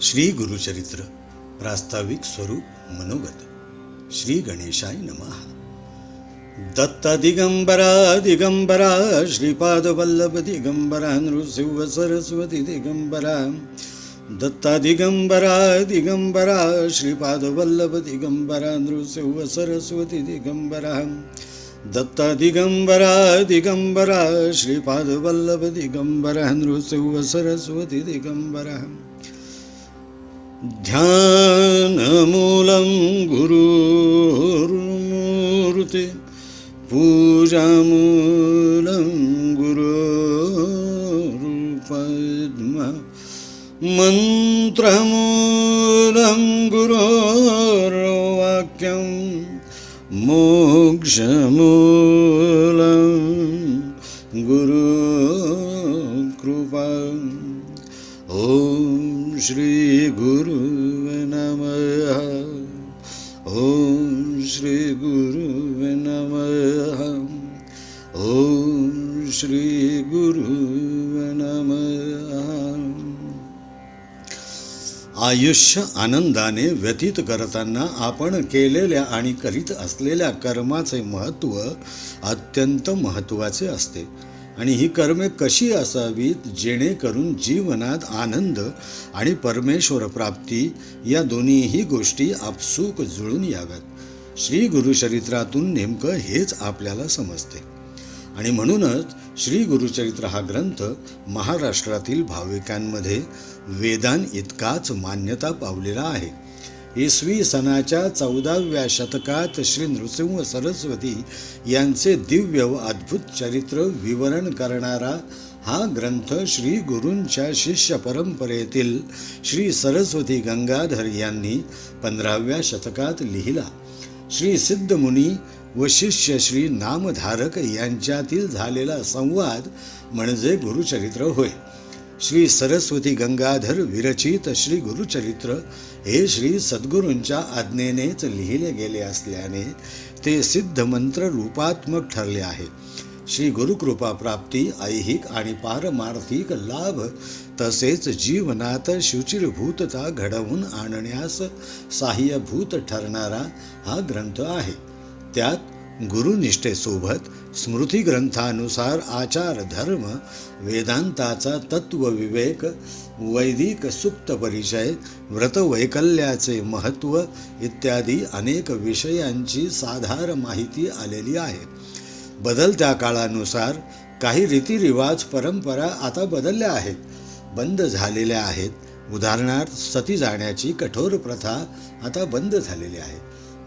श्री गुरुचरित्र प्रास्ताविक स्वरूप मनोगत। श्री गणेशाय नमः। दत्ता दिगंबरा दिगंबरा श्रीपाद वल्लभ दिगंबरा नृसिंह सरस्वती दिगंबरा। दत्ता दिगंबरा दिगंबरा श्रीपाद वल्लभ दिगंबरा नृसिंह सरस्वती दिगंबरा। दत्ता दिगंबरा दिगंबरा श्रीपाद वल्लभ दिगंबरा नृसिंह सरस्वती दिगंबरा। ध्यानमूलं गुरुर्मूर्ते पूजामूलं गुरुर्पद्म मन्त्रमूलं गुरोर्वाक्यं मोक्षमूलं गुरुकृपा। ओम श्री गुरुवे नमः। ओम श्री गुरुवे नमः। ओम श्री गुरुवे नमः। आयुष्य आनंदाने व्यतीत करताना आपण केलेल्या आणि करीत असलेल्या कर्माचे महत्त्व अत्यंत महत्त्वाचे असते आणि ही कर्मे कशी असावीत जेणेकरून जीवनात आनंद आणि परमेश्वर प्राप्ती या दोन्हीही गोष्टी आपसूक जुळून याव्यात। श्री गुरुचरित्रातून नेमकं हेच आपल्याला समजते आणि म्हणूनच श्री गुरुचरित्र हा ग्रंथ महाराष्ट्रातील भाविकांमध्ये वेदांत इतकाच मान्यता पावलेला आहे। इसवी सनाच्या 14व्या शतकात श्री नृसिंह सरस्वती यांचे दिव्य व अद्भुत चरित्र विवरण करणारा हा ग्रंथ श्री गुरूंच्या शिष्य परंपरेतील श्री सरस्वती गंगाधर यांनी 15व्या शतकात लिहिला। श्री सिद्ध मुनी व शिष्य श्री नामधारक यांच्यातील झालेला संवाद म्हणजे गुरुचरित्र होय। श्री सरस्वती गंगाधर विरचित श्री गुरुचरित्र हे श्री सद्गुरूंच्या आज्ञेनेच लिहिले गेले असल्याने ते सिद्ध मंत्र रूपात्मक ठरले आहे। श्री गुरुकृपा प्राप्ती ऐहिक आणि पारमार्थिक लाभ तसेच जीवनात शुचिरभूतता घडवून आणण्यास सहाय्यभूत ठरणारा हा ग्रंथ आहे। त्यात गुरुनिष्ठेसोबत स्मृती ग्रंथानुसार आचार धर्म, वेदांताचा तत्वविवेक, वैदिक सुप्त परिचय, व्रतवैकल्याचे महत्त्व इत्यादी अनेक विषयांची साधार माहिती आलेली आहे। बदलत्या काळानुसार काही रीतिरिवाज परंपरा आता बदलल्या आहेत, बंद झालेल्या आहेत। उदाहरणार्थ सती जाण्याची कठोर प्रथा आता बंद झालेली आहे।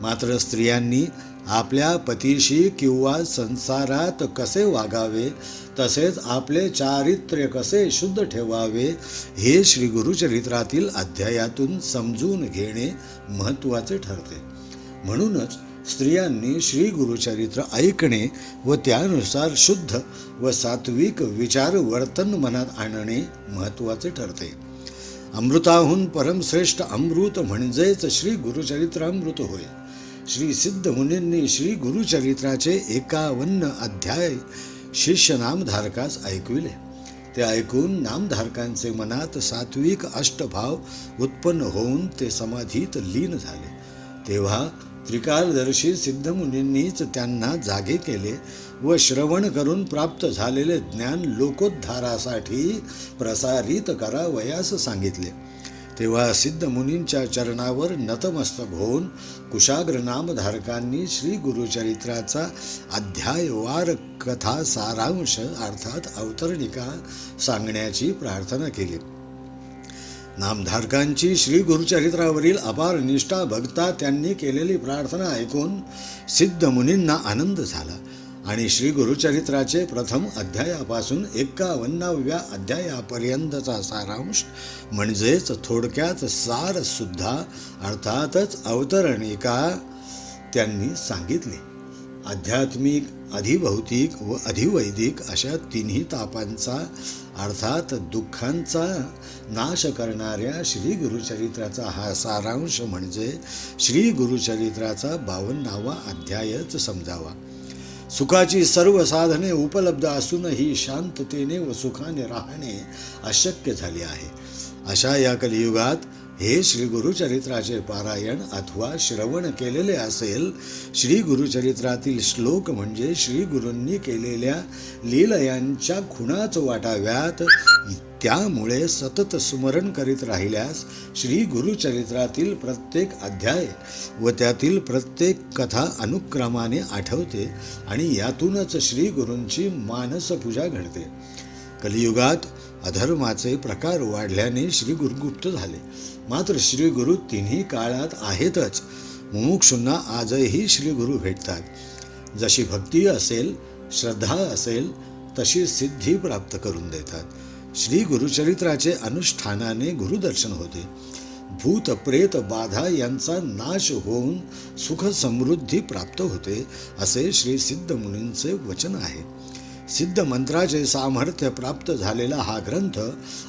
मात्र स्त्रियांनी आपल्या पतीशी किंवा संसारात कसे वागावे तसेच आपले चारित्र्य कसे शुद्ध ठेवावे हे श्री गुरुचरित्रातील अध्यायातून समजून घेणे महत्त्वाचे ठरते। म्हणूनच स्त्रियांनी श्री गुरुचरित्र ऐकणे व त्यानुसार शुद्ध व सात्विक विचार वर्तन मनात आणणे महत्त्वाचे ठरते। अमृताहून परमश्रेष्ठ अमृत म्हणजेच श्री गुरुचरित्रामृत होय। श्री सिद्ध मुनींनी श्री गुरुचरित्राचे 51 अध्याय शिष्य नामधारकास ऐकविले। ते ऐकून नामधारकांचे मनात सात्विक अष्टभाव उत्पन्न होऊन ते समाधीत लीन झाले। तेव्हा त्रिकालदर्शी सिद्ध मुनींनीच त्यांना जागे केले व श्रवण करून प्राप्त झालेले ज्ञान लोकोद्धारासाठी प्रसारित करावयास सांगितले। तेव्हा सिद्ध मुनींच्या चरणावर नतमस्तक होऊन कुशाग्र नामधारकांनी श्री गुरुचरित्राचा अध्यायवार कथा सारांश अर्थात अवतरणिका सांगण्याची प्रार्थना केली। नामधारकांची श्री गुरुचरित्रावरील अपार निष्ठा बघता त्यांनी केलेली प्रार्थना ऐकून सिद्ध मुनींना आनंद झाला आणि श्री गुरुचरित्राचे प्रथम अध्यायापासून 51व्या अध्यायापर्यंतचा सारांश म्हणजेच थोडक्यात सार सुद्धा अर्थातच अवतरणिका त्यांनी सांगितली। आध्यात्मिक, अधिभौतिक व अधिवैदिक अशा तिन्ही तापांचा अर्थात दुःखांचा नाश करणाऱ्या श्री गुरुचरित्राचा हा सारांश म्हणजे श्री गुरुचरित्राचा 52वा अध्यायच समजावा। सुखाची सर्व साधने उपलब्ध असूनही शांततेने व सुखाने राहणे अशक्य झाले आहे। अशा या कलियुगात हे श्री गुरुचरित्राचे पारायण अथवा श्रवण केलेले असेल, श्री गुरुचरित्रातील श्लोक म्हणजे श्री गुरूंनी केलेल्या लीलयांच्या खुणाच वाटाव्यात, त्यामुळे सतत स्मरण करीत राहिल्यास श्री गुरुचरित्रातील प्रत्येक अध्याय व त्यातील प्रत्येक कथा अनुक्रमाने आठवते आणि यातूनच श्री गुरूंची मानसपूजा घडते. कलियुगात अधर्माचे प्रकार वाढल्याने श्री गुरु गुप्त झाले, मात्र श्री गुरु तिन्ही काळात आहेतच. मुमुक्षूंना आजही श्री गुरु भेटतात. जशी भक्ती असेल, श्रद्धा असेल, तशी सिद्धी प्राप्त करून देतात. श्री गुरुचरित्राचे अनुष्ठानाने गुरुदर्शन होते. भूत प्रेत बाधा यांचा नाश होऊन सुख समृद्धी प्राप्त होते, असे श्री सिद्ध मुनींचे वचन आहे. सिद्ध मंत्राचे सामर्थ्य प्राप्त झालेला हा ग्रंथ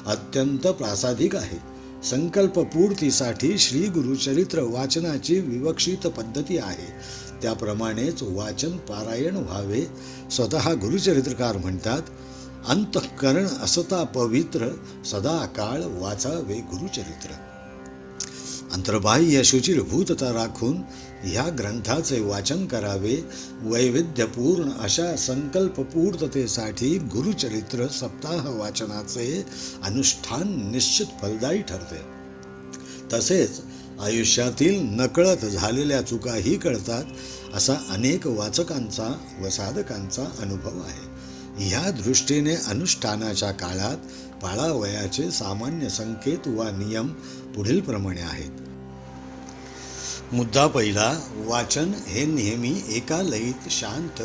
अत्यंत प्रासादिक आहे. संकल्पपूर्तीसाठी श्री गुरुचरित्र वाचनाची विवक्षित पद्धती आहे. त्याप्रमाणेच वाचन पारायण व्हावे. स्वतः गुरुचरित्रकार म्हणतात, अंतःकरण असता पवित्र, सदा काळ वाचावे गुरुचरित्र. अंतर्बाह्य शुचिरभूतता राखून ह्या ग्रंथाचे वाचन करावे. वैविध्यपूर्ण अशा संकल्पपूर्ततेसाठी गुरुचरित्र सप्ताह वाचनाचे अनुष्ठान निश्चित फलदायी ठरते. तसेच आयुष्यातील नकळत झालेल्या चुकाही कळतात, असा अनेक वाचकांचा व साधकांचा अनुभव आहे. ह्या दृष्टीने अनुष्ठानाच्या काळात पाळावयाचे सामान्य संकेत वा नियम पुढीलप्रमाणे आहेत. मुद्दा पहिला, वाचन हे नेहमी एका लयीत शांत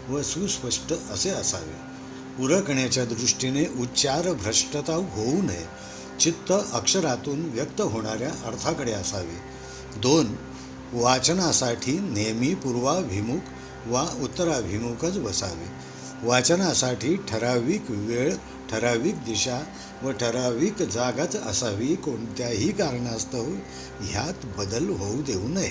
व सुस्पष्ट असे असावे. उरकण्याच्या दृष्टीने उच्चार भ्रष्टता होऊ नये. चित्त अक्षरातून व्यक्त होणाऱ्या अर्थाकडे असावे. 2. वाचनासाठी नेहमी पूर्वाभिमुख वा उत्तराभिमुखच बसावे. वाचनासाठी ठराविक वेळ, ठराविक दिशा व ठराविक जागाच असावी. कोणत्याही कारणास्तव ह्यात बदल होऊ देऊ नये.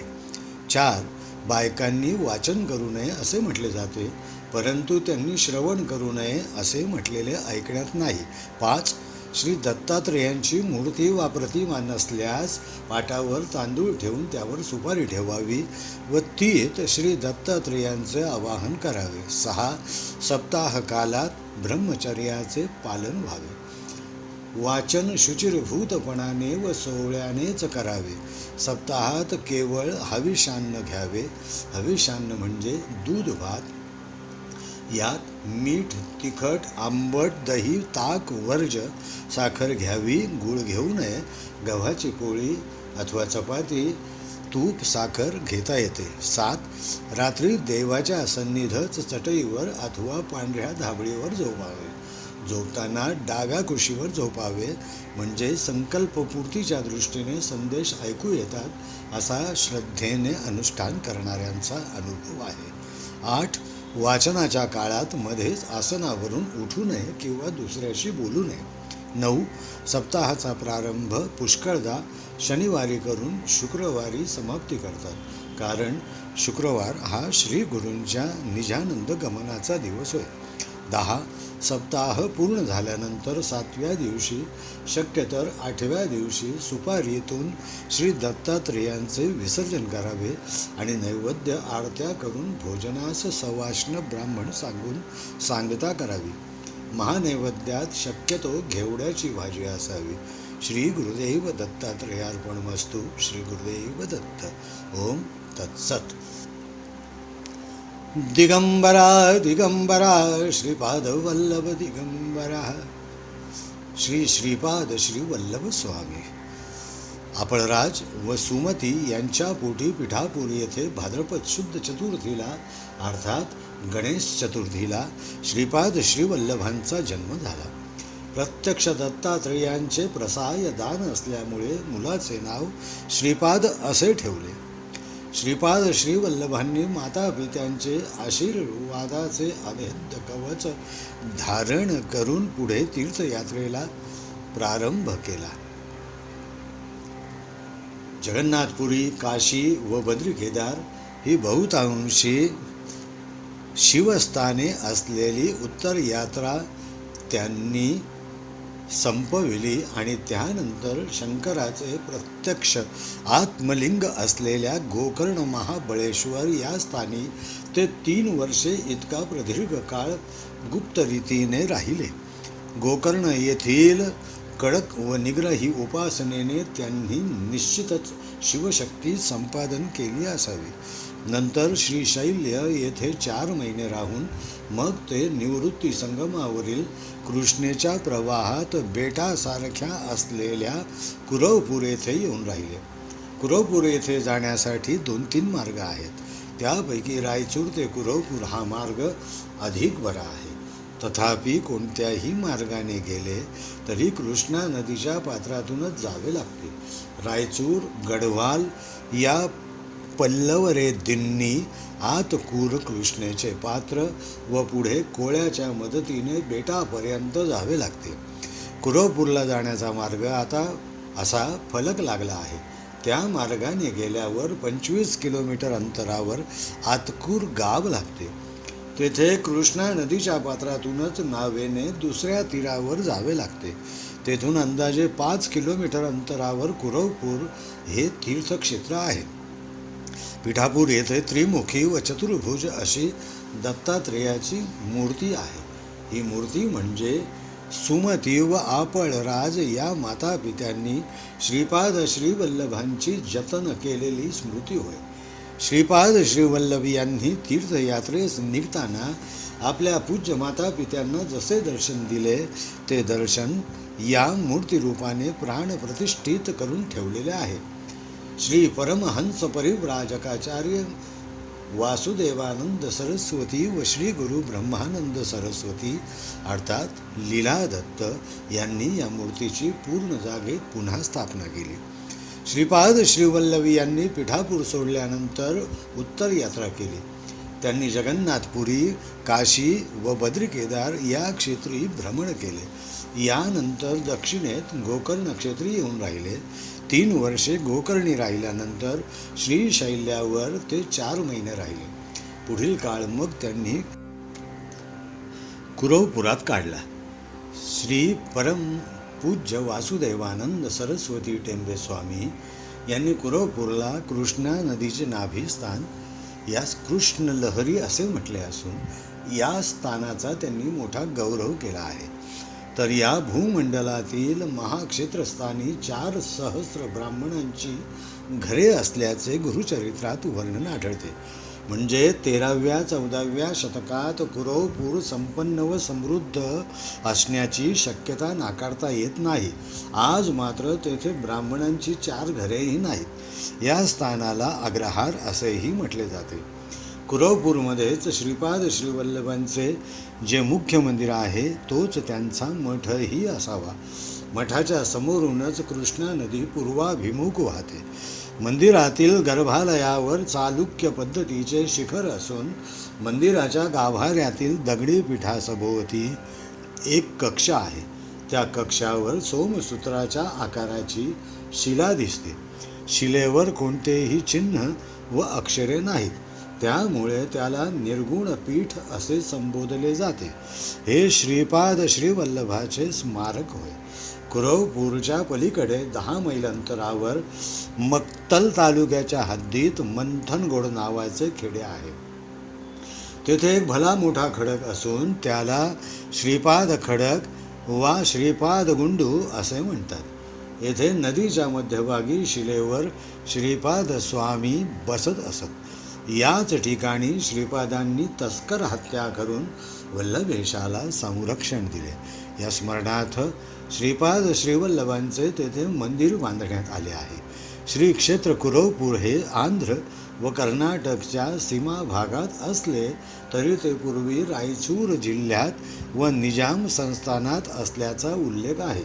4. बायकांनी वाचन करू नये असे म्हटले जाते, परंतु त्यांनी श्रवण करू नये असे म्हटलेले ऐकण्यात नाही. 5. श्री दत्तात्रेयांची मूर्ती वा प्रतिमा नसल्यास पाटावर तांदूळ ठेवून त्यावर सुपारी ठेवावी व तीत श्री दत्तात्रेयांचे आवाहन करावे. 6. सप्ताह कालात ब्रह्मचर्याचे पालन व्हावे. वाचन शुचिरभूतपणाने व सोहळ्यानेच करावे. सप्ताहात केवळ हविषान्न घ्यावे. हविषान्न म्हणजे दूध भात. यात मीठ, तिखट, आंबट, दही, ताक वर्ज. साखर घ्यावी, गूळ घेऊ नये. गव्हाची पोळी अथवा चपाती, तूप, साखर घेता येते. 7. रात्री देवाच्या सन्निधच चटईवर अथवा पांढऱ्या धाबळीवर झोपावे. झोपताना डाव्या कुशीवर झोपावे, म्हणजे संकल्पपूर्तीच्या दृष्टीने संदेश ऐकू येतात, असा श्रद्धेने अनुष्ठान करणाऱ्यांचा अनुभव आहे. 8. वाचनाच्या काळात मध्येच आसनावरून उठू नये किंवा दुसऱ्याशी बोलू नये. 9. सप्ताहाचा प्रारंभ पुष्कळदा शनिवारी करून शुक्रवारी समाप्ती करतात, कारण शुक्रवार हा श्री गुरूंच्या निजानंद गमनाचा दिवस होय. 10. सप्ताह पूर्ण झाल्यानंतर 7व्या दिवशी, शक्यतर 8व्या दिवशी सुपारीतून श्री दत्तात्रेयांचे विसर्जन करावे आणि नैवेद्य आरत्या करून भोजनास सवाष्ण ब्राह्मण सांगून सांगता करावी. महानैवेद्यात शक्यतो घेवड्याची भाजी असावी. श्री गुरुदेव दत्तात्रेयार्पणमस्तु. श्री गुरुदेव दत्त. ओम तत्सत. दिगंबरा दिगंबरा श्रीपाद वल्लभ दिगंबरा. श्री श्रीपाद श्री वल्लभ स्वामी. आपळराज व सुमती यांच्या पोटी पिठापूर येथे भाद्रपद शुद्ध चतुर्थीला अर्थात गणेश चतुर्थीला श्रीपाद श्रीवल्लभांचा जन्म झाला. प्रत्यक्ष दत्तात्रेयांचे प्रसाय दान असल्यामुळे मुलाचे नाव श्रीपाद असे ठेवले. श्रीपाद श्रीवल्लभांनी माता पित्यांचे आशीर्वादाचे अभेद्य कवच धारण करून पुढे तीर्थयात्रेला प्रारंभ केला. जगन्नाथपुरी, काशी व बद्री केदार ही बहुतांशी शिवस्थाने असलेली उत्तर यात्रा त्यांनी संपविली आणि त्यानंतर शंकराचे प्रत्यक्ष आत्मलिंग असलेल्या गोकर्ण महाबळेश्वर या स्थानी ते 3 वर्षे इतका प्रदीर्घ काळ गुप्त रीतीने राहिले. गोकर्ण येथील कडक व निग्रही उपासनेने त्यांनी निश्चितच शिवशक्ती संपादन केली असावी. नंतर श्रीशैल्य येथे 4 महिने राहून मग ते निवृत्ती संगमावरील कृष्णेच्या प्रवाहात बेटासारख्या असलेल्या कुरवपूर येथे येऊन राहिले. कुरवपूर येथे जाण्यासाठी 2-3 मार्ग आहेत. त्यापैकी रायचूर ते कुरवपूर हा मार्ग अधिक बरा आहे. तथापि कोणत्याही मार्गाने गेले तरी कृष्णा नदीच्या पात्रातूनच जावे लागते. रायचूर गढवाल या पल्लवरेद्दींनी आत कूर कृष्णेचे पात्र व पुढे कोळ्याच्या मदतीने बेटापर्यंत जावे लागते. कुरवपूरला जाण्याचा मार्ग आता असा फलक लागला आहे. त्या मार्गाने गेल्यावर 25 किलोमीटर अंतरावर आतकूर गाव लागते. तेथे कृष्णा नदीच्या पात्रातूनच नावेने दुसऱ्या तीरावर जावे लागते. तेथून अंदाजे 5 किलोमीटर अंतरावर कुरवपूर हे तीर्थक्षेत्र आहे. पिठापूर येथे त्रिमुखी व चतुर्भुज अशी दत्तात्रेयाची मूर्ती आहे. ही मूर्ती म्हणजे सुमती व आपळराज या मातापित्यांनी श्रीपाद श्रीवल्लभांची जतन केलेली स्मृती होय. श्रीपाद श्रीवल्लभ यांनी तीर्थयात्रेस निघताना आपल्या पूज्य मातापित्यांना जसे दर्शन दिले ते दर्शन या मूर्तिरूपाने प्राणप्रतिष्ठित करून ठेवलेले आहे. श्री परमहंस परिव्राजकाचार्य वासुदेवानंद सरस्वती व श्री गुरु ब्रह्मानंद सरस्वती अर्थात लीला दत्त यांनी या मूर्तीची पूर्ण जागेत पुन्हा स्थापना केली. श्रीपाद श्रीवल्लभ यांनी पिठापूर सोडल्यानंतर उत्तर यात्रा केली. त्यांनी जगन्नाथपुरी, काशी व बद्रिकेदार या क्षेत्री भ्रमण केले. यानंतर दक्षिणेत गोकर्ण क्षेत्री येऊन राहिले. 3 वर्षे गोकर्णी राहिल्यानंतर श्रीशैल्यावर ते 4 महिने राहिले. पुढील काळ मग त्यांनी कुरवपुरात काढला. श्री परमपूज्य वासुदेवानंद सरस्वती टेंबे स्वामी यांनी कुरवपूरला कृष्णा नदीचे नाभिस्थान यास कृष्णलहरी असे म्हटले असून या स्थानाचा त्यांनी मोठा गौरव केला आहे. तर या भूमंडलातील महाक्षेत्रस्थानी 4 सहस्र ब्राह्मणांची घरे असल्याचे गुरुचरित्रात वर्णन आढळते. म्हणजे 13व्या-14व्या शतकात कुरवपूर संपन्न व समृद्ध असण्याची शक्यता नाकारता येत नाही. आज मात्र तेथे ब्राह्मणांची 4 घरेही नाहीत. या स्थानाला अग्रहार असेही म्हटले जाते. कुरवपूरमध्येच श्रीपाद श्रीवल्लभांचे जे मुख्य मंदिर आहे तोच त्यांचा मठही असावा. मठाच्या समोरूनच कृष्णा नदी पूर्वाभिमुख वाहते. मंदिरातील गर्भालयावर चालुक्य पद्धतीचे शिखर असून मंदिराच्या गाभाऱ्यातील दगडी पीठासभोवती एक कक्ष आहे. त्या कक्षावर सोमसूत्राच्या आकाराची शिला दिसते. शिलेवर कोणतेही चिन्ह व अक्षरे नाहीत. त्यामुळे त्याला निर्गुण पीठ असे संबोधले जाते. हे श्रीपाद श्रीवल्लभाचे स्मारक होय. कुरवपूरच्या पलीकडे 10 मैल अंतरावर मक्तल तालुक्याच्या हद्दीत मंथनगोड नावाचे खेडे आहे. तेथे एक भला मोठा खडक असून त्याला श्रीपाद खडक वा श्रीपाद गुंडू असे म्हणतात. येथे नदीच्या मध्यभागी शिलेवर श्रीपाद स्वामी बसत असत. याच ठिकाणी श्रीपादांनी तस्कर हत्या करून वल्लभेशाला संरक्षण दिले. या स्मरणार्थ श्रीपाद श्रीवल्लभांचे तेथे मंदिर बांधण्यात आले आहे. श्री क्षेत्र कुरवपूर हे आंध्र व कर्नाटकच्या सीमा भागात असले तरी ते पूर्वी रायचूर जिल्ह्यात व निजाम संस्थानात असल्याचा उल्लेख आहे.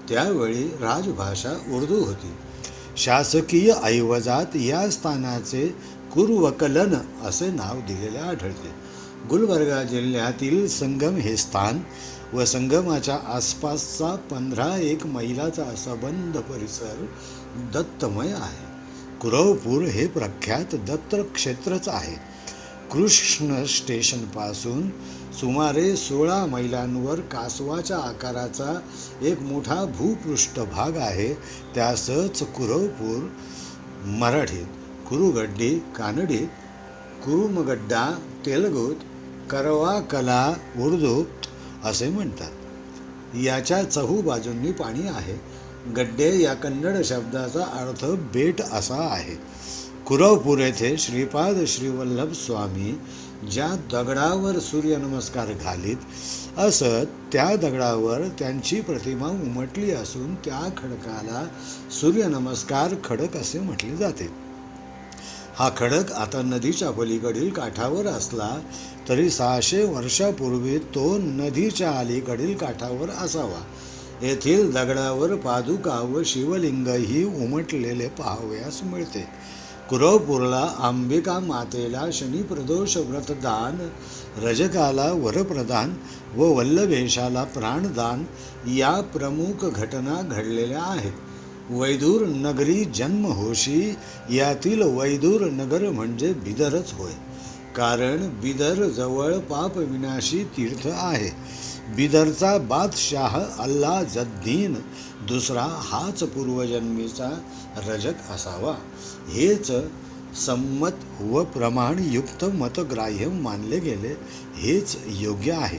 त्यावेळी राजभाषा उर्दू होती. शासकीय ऐवजात या स्थानाचे कुर्वकलन असे नाव दिलेले आढळते. गुलबर्गा जिल्ह्यातील संगम हे स्थान व संगमाच्या आसपासचा 15 मैलाचा सबंध परिसर दत्तमय आहे. कुरवपूर हे प्रख्यात दत्त क्षेत्रच आहे. कृष्ण स्टेशनपासून सुमारे 16 मैलांवर कासवाच्या आकाराचा एक मोठा भूपृष्ठभाग आहे. त्यासच कुरवपूर मराठीत, कुरुगड्डी कानडीत, कुरुमगड्डा तेलगूत, करवाकला उर्दूत असे म्हणतात. याच्या चहूबाजूंनी पाणी आहे. गड्डे या कन्नड शब्दाचा अर्थ बेट असा आहे. कुरवपूर येथे श्रीपाद श्रीवल्लभ स्वामी ज्या दगडावर सूर्यनमस्कार घालीत असत त्या दगडावर त्यांची प्रतिमा उमटली असून त्या खडकाला सूर्यनमस्कार खडक असे म्हटले जाते. हा खडक आता नदीच्या पलीकडील काठावर असला तरी 600 वर्षापूर्वी तो नदीच्या अलीकडील काठावर असावा. येथील दगडावर पादुका व शिवलिंगही उमटलेले पाहावयास मिळते. कुरवपूरला अंबिका मातेला शनिप्रदोष व्रतदान, रजकाला वरप्रदान व वल्लभेशाला प्राणदान या प्रमुख घटना घडलेल्या आहेत. वैदूर नगरी जन्महोशी यातील वैदूर नगर म्हणजे बिदरच होय. कारण बिदर जवळ पापविनाशी तीर्थ आहे. बिदरचा बादशाह अल्लाजद्दीन दुसरा हाच पूर्वजन्मीचा रजक असावा. हेच संमत व प्रमाणयुक्त मतग्राह्य मानले गेले. हेच योग्य आहे.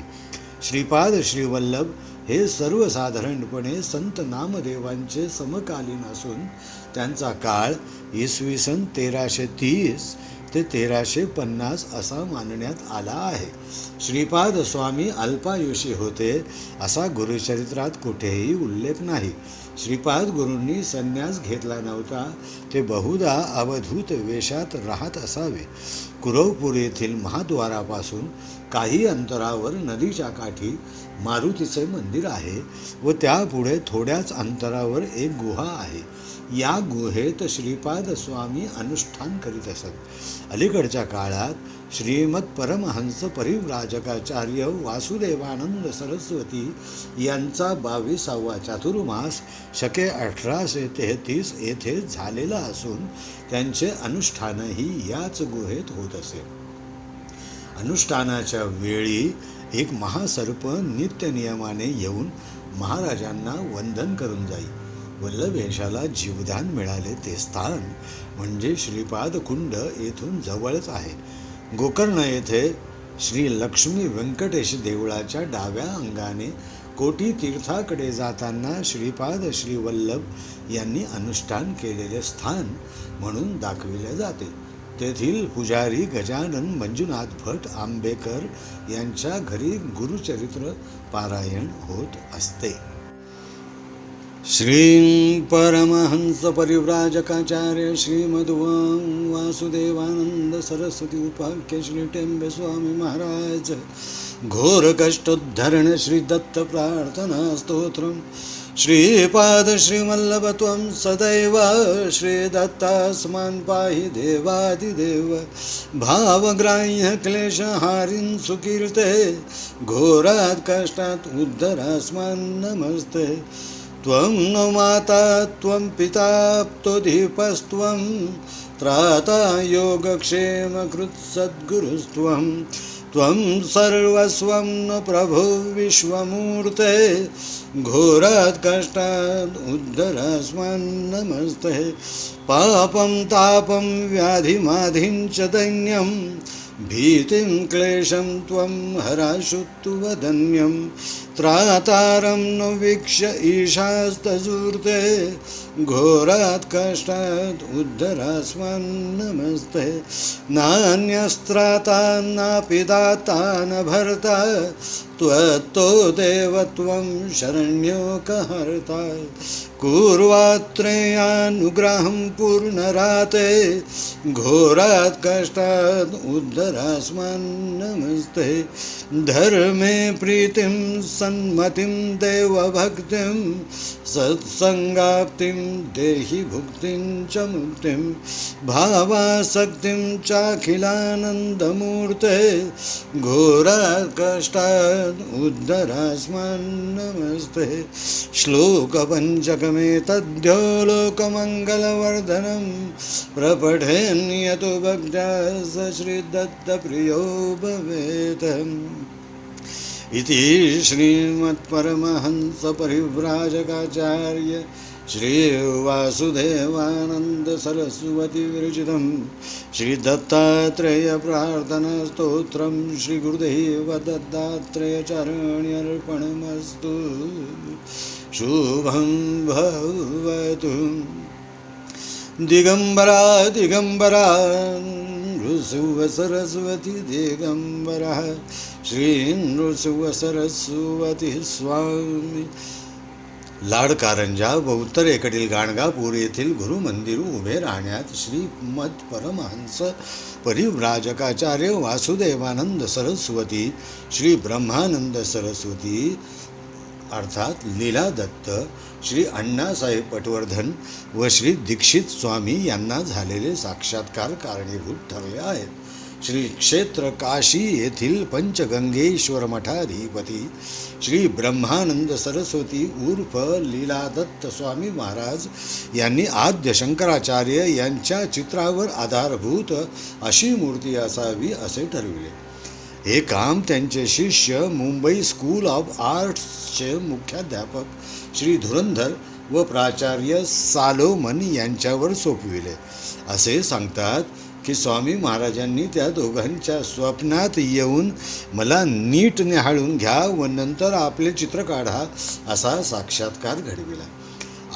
श्रीपाद श्रीवल्लभ हे सर्वसाधारणपणे संत नामदेवांचे समकालीन असून त्यांचा काळ इसवी सन 1330 ते 1350 असा मानण्यात आला आहे. श्रीपाद स्वामी अल्पायुषी होते असा गुरुचरित्रात कुठेही उल्लेख नाही. श्रीपाद गुरूंनी संन्यास घेतला नव्हता. ते बहुधा अवधूत वेशात राहत असावे. कुरवपूर येथील महाद्वारापासून काही अंतरावर नदीच्या काठी मारुतीचे मंदिर आहे व त्यापुढे थोड्याच अंतरावर एक गुहा आहे. या गुहेत श्रीपाद स्वामी अनुष्ठान करीत असत. अलीकडच्या काळात श्रीमद परमहंस परिव्राजकाचार्य वासुदेवानंद सरस्वती यांचा 22वा चातुर्मास शके 1833 येथे झालेला असून त्यांचे अनुष्ठानही याच गुहेत होत असे. अनुष्ठानाच्या वेळी एक महासर्प नित्यनियमाने येऊन महाराजांना वंदन करून जाई. वल्लभेशाला जीवदान मिळाले ते स्थान म्हणजे श्रीपाद कुंड येथून जवळच आहे. गोकर्ण येथे श्री लक्ष्मी व्यंकटेश देवळाच्या डाव्या अंगाने कोटी तीर्थाकडे जाताना श्रीपाद श्रीवल्लभ यांनी अनुष्ठान केलेले स्थान म्हणून दाखविले जाते. तेथील पुजारी गजानन मंजुनाथ भट आंबेकर यांच्या घरी गुरुचरित्र पारायण होत असते. श्री परमहंस परिव्राजकाचार्य श्रीमद वासुदेवानंद सरस्वती उपाख्य श्री टेंबे स्वामी महाराज घोर कष्टोद्धरण श्री दत्त प्रार्थना स्तोत्रम श्रीपाद श्रीवल्लभ त्वं सदैव श्री दत्तास्मान् पाहि देवादिदेव भावग्राह्य क्लेशहारिन् सुकीर्ते घोरात् कष्टात् उद्धरास्मान् नमस्ते. त्वं नो माता त्वं पिता त्वदीपस्त्वं त्राता योगक्षेमकृत् सद्गुरुस्त्वं त्वं सर्वस्वं न प्रभो विश्वमूर्ते घोरात् कष्टात् उद्धरास्मान् नमस्ते. पापं तापं व्याधिमाधिं च दैन्यं भीतिं क्लेशं त्वं हराशुत्तु वदन्यं त्रातारं नो वीक्ष्य ईशास्तजूर्ते घोरात् कष्टात् उद्धरास्मान् नमस्ते. नान्यस्त्राता नापि दाता न भर्ता त्वत्तो देव त्वं शरण्योकहर्ता. कुर्वात्रेयानुग्रहं पूर्णराते घोरात् कष्टात् उद्धरास्मान् नमस्ते. धर्मे प्रीतिं सन्मतिं देवभक्तिं सत्संगाप्तिं देहि भुक्तिं च मुक्तिं भावासक्तिं चाखिलानन्दमूर्ते घोरात् कष्टात् उद्धरास्मान् नमस्ते. श्लोकपञ्चकमेतद्यो लोकमङ्गलवर्धनं प्रपठेन्यतो भक्त्या स श्रीदत्तप्रियो भवेत्. इति श्रीमत्परमहंसपरिव्राजकाचार्य श्रीवासुदेवानंद सरस्वती विरचितं श्रीदत्तात्रेयप्रार्थनास्तोत्रं श्रीगुरुदेव दत्तात्रेयचरण्यर्पणमस्तु। शुभं भवतु। दिगंबरा दिगंबरा नृसिंह सरस्वती दिगंबरा श्री नृसिंह सरस्वती स्वामी। लाडकारंजा व उत्तरेकडील गाणगापूर येथील गुरुमंदिर उभे राहण्यात श्रीमद परमहंस परिव्राजकाचार्य वासुदेवानंद सरस्वती, श्री ब्रह्मानंद सरस्वती अर्थात लीला दत्त, श्री अण्णासाहेब पटवर्धन व श्री दीक्षित स्वामी यांना झालेले साक्षात्कार कारणीभूत ठरले आहेत. श्री क्षेत्र काशी येथील पंचगंगेश्वर मठाधिपती श्री ब्रह्मानंद सरस्वती उर्फ लीलादत्त स्वामी महाराज यांनी आद्य शंकराचार्य यांच्या चित्रावर आधारभूत अशी मूर्ती असावी असे ठरविले. हे काम त्यांचे शिष्य मुंबई स्कूल ऑफ आर्ट्सचे मुख्याध्यापक श्री धुरंधर व प्राचार्य सालोमन यांच्यावर सोपविले. असे सांगतात की स्वामी महाराजांनी त्या दोघांच्या स्वप्नात येऊन मला नीट निहाळून घ्या व नंतर आपले चित्र काढा असा साक्षात्कार घडविला.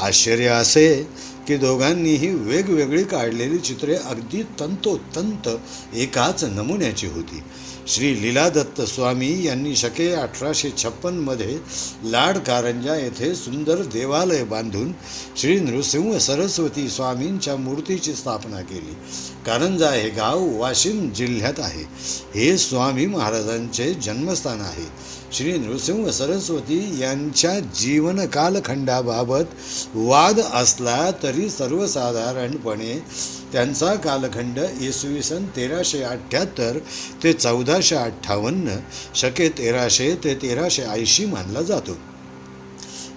आश्चर्य असे की दोघांनीही वेगवेगळी काढलेली चित्रे अगदी तंतोतंत एकाच नमुन्याची होती. श्री लीलादत्त स्वामी यांनी शके 1856 लाडकारंजा येथे सुंदर देवालय बांधून श्री नृसिंह सरस्वती स्वामींच्या मूर्तीची स्थापना केली. कारंजा हे गाव वाशिम जिल्ह्यात आहे. हे स्वामी महाराजांचे जन्मस्थान आहे. श्री नृसिंह सरस्वती यांच्या जीवन कालखंडाबाबत वाद असला तरी सर्वसाधारणपणे त्यांचा कालखंड इसवी सन 1378 ते 1458, शके 1300 ते 1380 मानला जातो.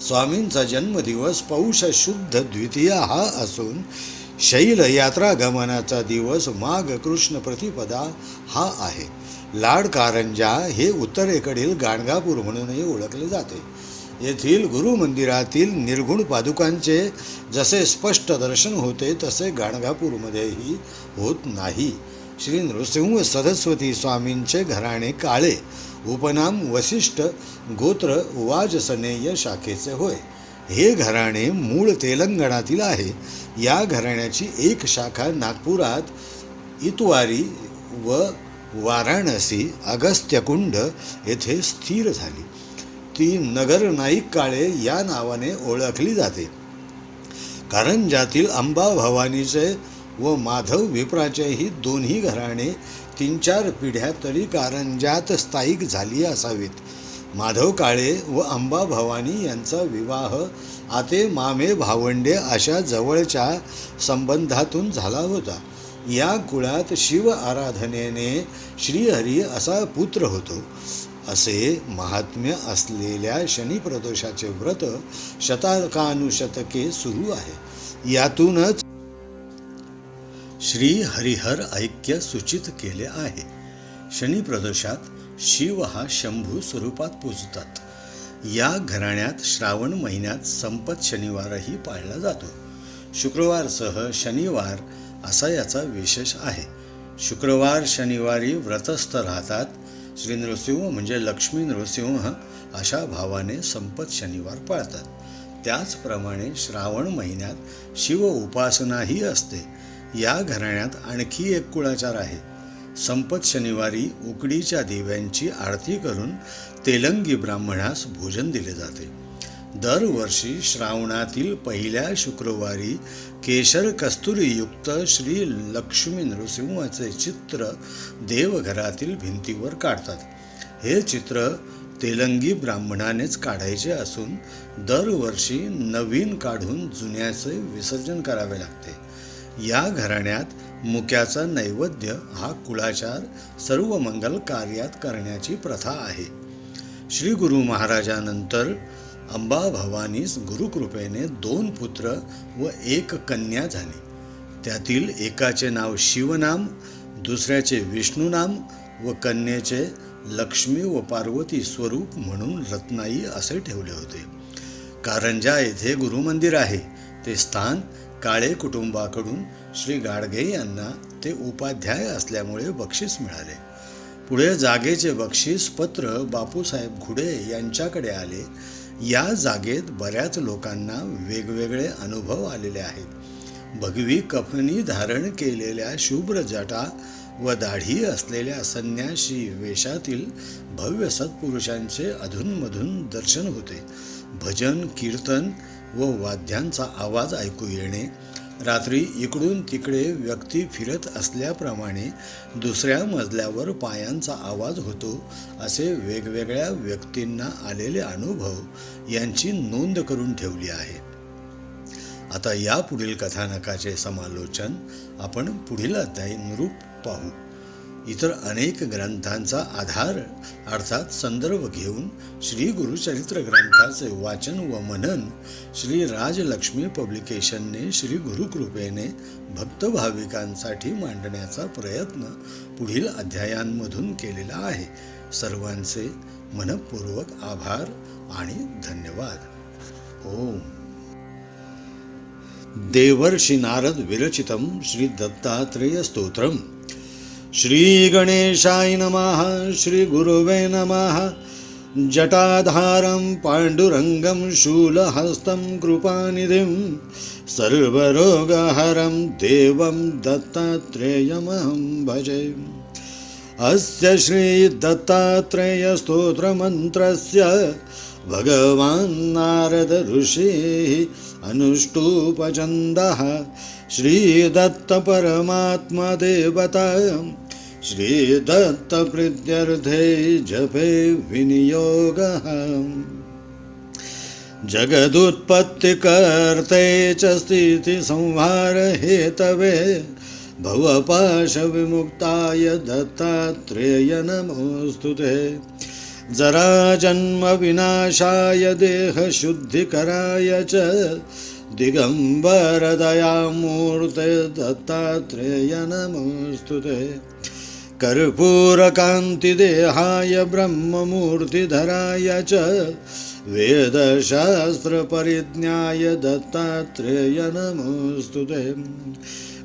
स्वामींचा जन्मदिवस पौष शुद्ध द्वितीया हा असून शैल यात्रागमनाचा दिवस माघ कृष्ण प्रतिपदा हा आहे. लाडकारंजा हे उत्तरेकडील गाणगापूर म्हणूनही ओळखले जाते. येथील गुरुमंदिरातील निर्गुण पादुकांचे जसे स्पष्ट दर्शन होते तसे गाणगापूरमध्येही होत नाही. श्री नृसिंह सरस्वती स्वामींचे घराणे काळे, उपनाम वसिष्ठ, गोत्र वाजसनेय शाखेचे होय. हे घराणे मूळ तेलंगणातील आहे. या घराण्याची एक शाखा नागपुरात इतवारी व वाराणसी अगस्त्यकुंड येथे स्थिर झाली. ती नगर नाईक काळे या नावाने ओळखली जाते. कारंजातील अंबा भवानीचे व माधव विप्राचेही दोन्ही घराणे 3-4 पिढ्या तरी कारंजात स्थायिक झाली असावीत. माधव काळे व अंबा भवानी यांचा विवाह आते मामे भावंडे अशा जवळच्या संबंधातून झाला होता. या कुळात शिव आराधनेने श्रीहरी असा पुत्र होतो. असे महात्म्य असलेल्या शनिप्रदोषाचे व्रत शतकानुशतके सुरू आहे. यातूनच श्री हरिहर ऐक्य सूचित केले आहे. शनिप्रदोषात शिव हा शंभू स्वरूपात पूजतात. या घराण्यात श्रावण महिन्यात संपत शनिवारही पाळला जातो. शुक्रवारसह शनिवार असा याचा विशेष आहे. शुक्रवार शनिवारी व्रतस्थ राहतात. श्री नृसिंह म्हणजे लक्ष्मी नृसिंह अशा भावाने संपत शनिवार पाळतात. त्याचप्रमाणे श्रावण महिन्यात शिव उपासनाही असते. या घराण्यात आणखी एक कुळाचार आहे. संपत शनिवारी उकडीच्या दिव्यांची आरती करून तेलंगी ब्राह्मणास भोजन दिले जाते. दरवर्षी श्रावणातील पहिल्या शुक्रवारी केशर कस्तुरीयुक्त श्री लक्ष्मी नृसिंहाचे चित्र देवघरातील भिंतीवर काढतात. हे चित्र तेलंगी ब्राह्मणानेच काढायचे असून दरवर्षी नवीन काढून जुन्याचे विसर्जन करावे लागते. या घराण्यात मुक्याचा नैवेद्य हा कुळाचार सर्व मंगल कार्यात करण्याची प्रथा आहे. श्री गुरु महाराजानंतर अंबा भवानीस गुरुकृपेने 2 पुत्र व 1 कन्या झाली. त्यातील एकाचे नाव शिवनाम, दुसऱ्याचे विष्णुनाम व कन्येचे लक्ष्मी व पार्वती स्वरूप म्हणून रत्नाई असे ठेवले होते. कारंजा येथे गुरुमंदिर आहे. ते स्थान काळे कुटुंबाकडून श्री गाडगे यांना ते उपाध्याय असल्यामुळे बक्षीस मिळाले. पुढे जागेचे बक्षीस पत्र बापूसाहेब घुडे यांच्याकडे आले. या जागेत बऱ्याच लोकांना वेगवेगळे अनुभव आलेले आहेत. भगवी कफनी धारण केलेल्या शुभ्र जटा व दाढी असलेल्या संन्यासी वेशातील भव्य सत्पुरुषांचे अधूनमधून दर्शन होते. भजन कीर्तन व वाद्यांचा आवाज ऐकू येणे, रात्री इकडून तिकडे व्यक्ती फिरत असल्याप्रमाणे दुसऱ्या मजल्यावर पायांचा आवाज होतो, असे वेगवेगळ्या व्यक्तींना आलेले अनुभव यांची नोंद करून ठेवली आहे. आता या पुढील कथानकाचे समालोचन आपण पुढील अध्यायानुरूप पाहू. इतर अनेक ग्रंथांचा आधार अर्थात संदर्भ घेऊन श्री गुरुचरित्र ग्रंथाचे वाचन व मनन श्री राजलक्ष्मी पब्लिकेशनने श्री गुरुकृपेने भक्त भाविकांसाठी मांडण्याचा प्रयत्न पुढील अध्यायांमधून केलेला आहे. सर्वांचे मनपूर्वक आभार आणि धन्यवाद. ओम. देवर्षि नारद विरचितं श्री दत्तात्रेय स्तोत्रम. श्री गणेशाय नमः. श्री गुरुवे नमः. जटाधारं पाण्डुरङ्गं शूलहस्तं कृपानिधिं सर्वरोगहरं देवं दत्तात्रेयमहं भजे. अस्य श्री दत्तात्रेय स्तोत्रमन्त्रस्य भगवान् नारद ऋषिः अनुष्टुपचन्दः श्रीदत्त परमात्मा देवता श्रीदत्तप्रीत्यर्थे जपे विनियोगः. जगदुत्पत्तिकर्ते च स्थितिसंहारहेतवे भवपाशविमुक्ताय दत्तात्रेय नमोऽस्तुते. जराजन्मविनाशाय देहशुद्धिकराय च दिगम्बरदयामूर्ते दत्तात्रेय नमोऽस्तुते. कर्पूरकान्तिदेहाय ब्रह्ममूर्तिधराय च वेदशास्त्रपरिज्ञाय दत्तात्रेय नमोऽस्तुते.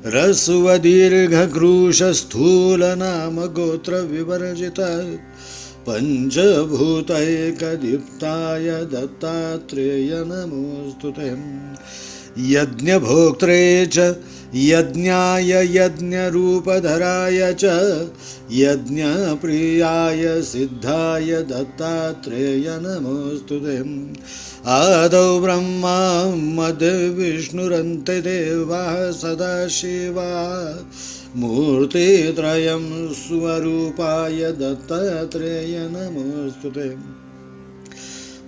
ह्रस्वदीर्घक्रूशस्थूलनामगोत्रविवर्जित पंचभूतैकदीप्ताय दत्तात्रेय नमोऽस्तुते. यज्ञभोक्त्रे च यज्ञाय यज्ञरूपधराय च यज्ञप्रियाय सिद्धाय दत्तात्रेय नमोऽस्तुते. आदौ ब्रह्मा मध्ये विष्णुरन्ते देवाः सदाशिवा मूर्तित्रयं स्वरूपाय दत्तात्रेय नमोऽस्तुते.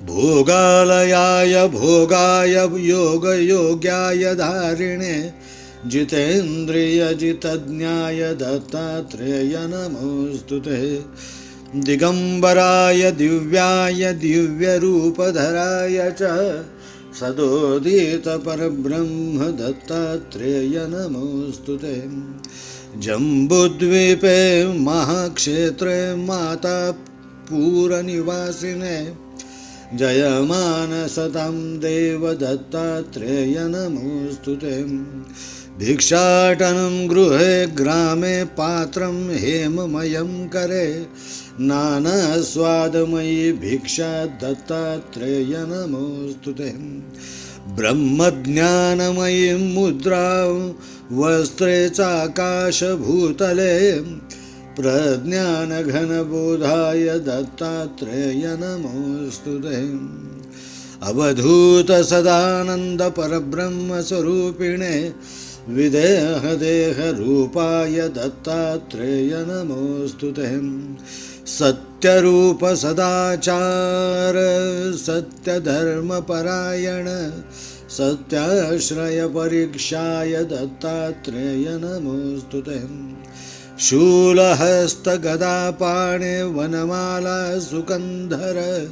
भोगालयाय भोगाय योगयोग्याय धारिणे जितेन्द्रियजितज्ञाय दत्तात्रेय नमोऽस्तुते. दिगम्बराय दिव्याय दिव्यरूपधराय च सदोदितपरब्रह्म दत्तात्रेय नमोऽस्तुते. जम्बुद्वीपे महाक्षेत्रे मातापुरनिवासिने जयमानसतां देव दत्तात्रेय नमोऽस्तुते. भिक्षाटनं गृहे ग्रामे पात्रं हेममयं करे नानास्वादमयी भिक्षा दत्तात्रेय नमोऽस्तुते. ब्रह्मज्ञानमयीं मुद्रां वस्त्रे चाकाशभूतले प्रज्ञानघनबोधाय दत्तात्रेय नमोऽस्तुते. अवधूतसदानन्दपरब्रह्मस्वरूपिणे विदेहदेहरूपाय दत्तात्रेय नमोऽस्तुते. सत्यरूप सदाचार सत्यधर्मपरायण सत्याश्रयपरीक्षाय दत्तात्रेय नमोऽस्तुते. शूलहस्तगदापाणे वनमाला सुकन्धर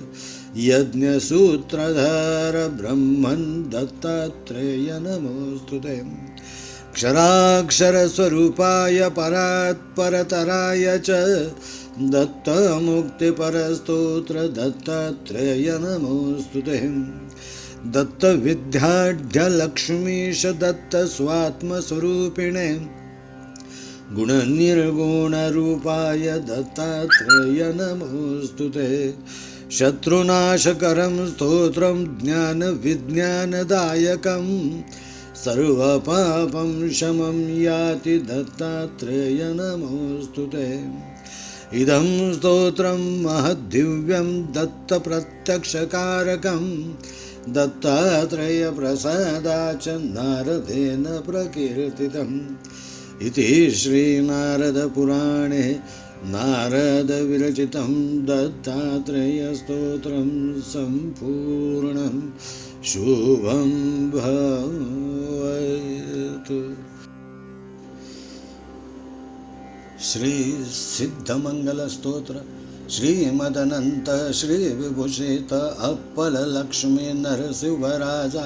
यज्ञसूत्रधर ब्रह्मन् दत्तात्रेय नमोऽस्तुते. क्षराक्षरस्वरूपाय परात्परतराय च दत्तमुक्तिपरस्तोत्र दत्तात्रेय नमोऽस्तुते। दत्तविद्याढ्यलक्ष्मीश दत्तस्वात्मस्वरूपिणे गुणनिर्गुणरूपाय दत्तात्रेय नमोऽस्तुते। शत्रुनाशकरं स्तोत्रं ज्ञानविज्ञानदायकं सर्वपापं शमं याति दत्तात्रेय नमोऽस्तुते। इदं स्तोत्रं महद्दिव्यं दत्तप्रत्यक्षकारकं दत्तात्रेयप्रसादाच्च नारदेन प्रकीर्तितम् इति श्रीनारदपुराणे नारदविरचितं दत्तात्रेयस्तोत्रं सम्पूर्णं शुभं भवतु। श्री सिद्धमंगलस्तोत्र श्रीमदनंत श्री विभूषित अप्पल लक्ष्मी नरसिंहराजा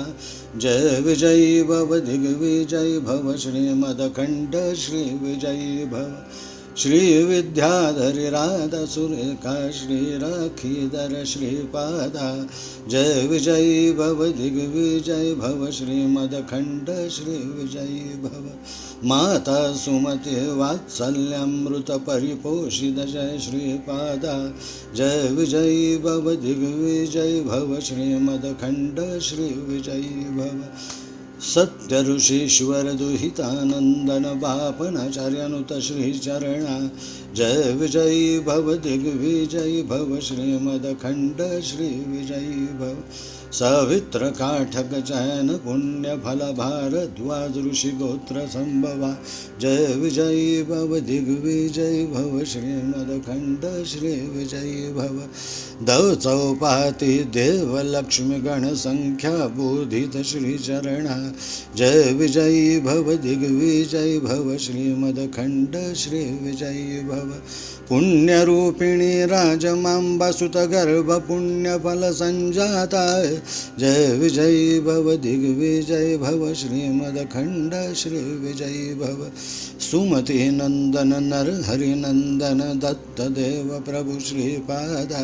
जय विजयी भव दिग्विजय भव श्रीमदखंड श्री विजयी भव श्री विद्याधरी राधा सुरेखा श्री राखीधर श्रीपादा जय विजयी भव दिग्विजय भव श्रीमदखंड श्री विजयी भव माता सुमति वात्सल्यमृत परिपोषित जय श्रीपादा जय विजयी भव दिग्विजय भव श्रीमदखंड श्री विजयी भव सत्य ऋषीश्वर दुहितानंदन बापनाचार्यनुत श्रीचरणा जय विजयी भव दिग्विजयी भव श्रीमदखंड श्री विजयी भव सवित्र काठक चयन पुण्य फल भारद्वाज ऋषि गोत्र संभवा जय विजयी भव दिग्विजयी भव श्रीमदखंड श्री विजयी भव दव चौपाती देव लक्ष्मी गण संख्या बोधित श्रीचरणा जय विजयी भव दिग्विजयी भव श्रीमदखंड श्री विजयी भव पुण्यरूपिणी राजमांबा सुतगर्भ पुण्यफल संजाता जय विजयी भव दिग्विजयी भव श्रीमदखंड श्री विजयी भव सुमति नंदन नर हरिनंदन दत्तदेव प्रभु श्रीपादा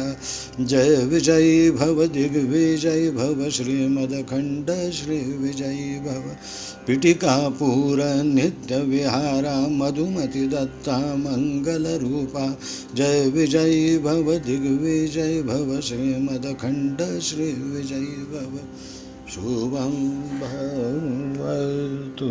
जय विजयी भव दिग्विजयी भव श्रीमदखंड श्री विजयी भव पिटिकापुर नित्य विहारा मधुमति दत्ता मंगल रूपा जय विजयी भव दिग्विजयी भव श्रीमदखंड श्री विजयी भव शुभं भवतु।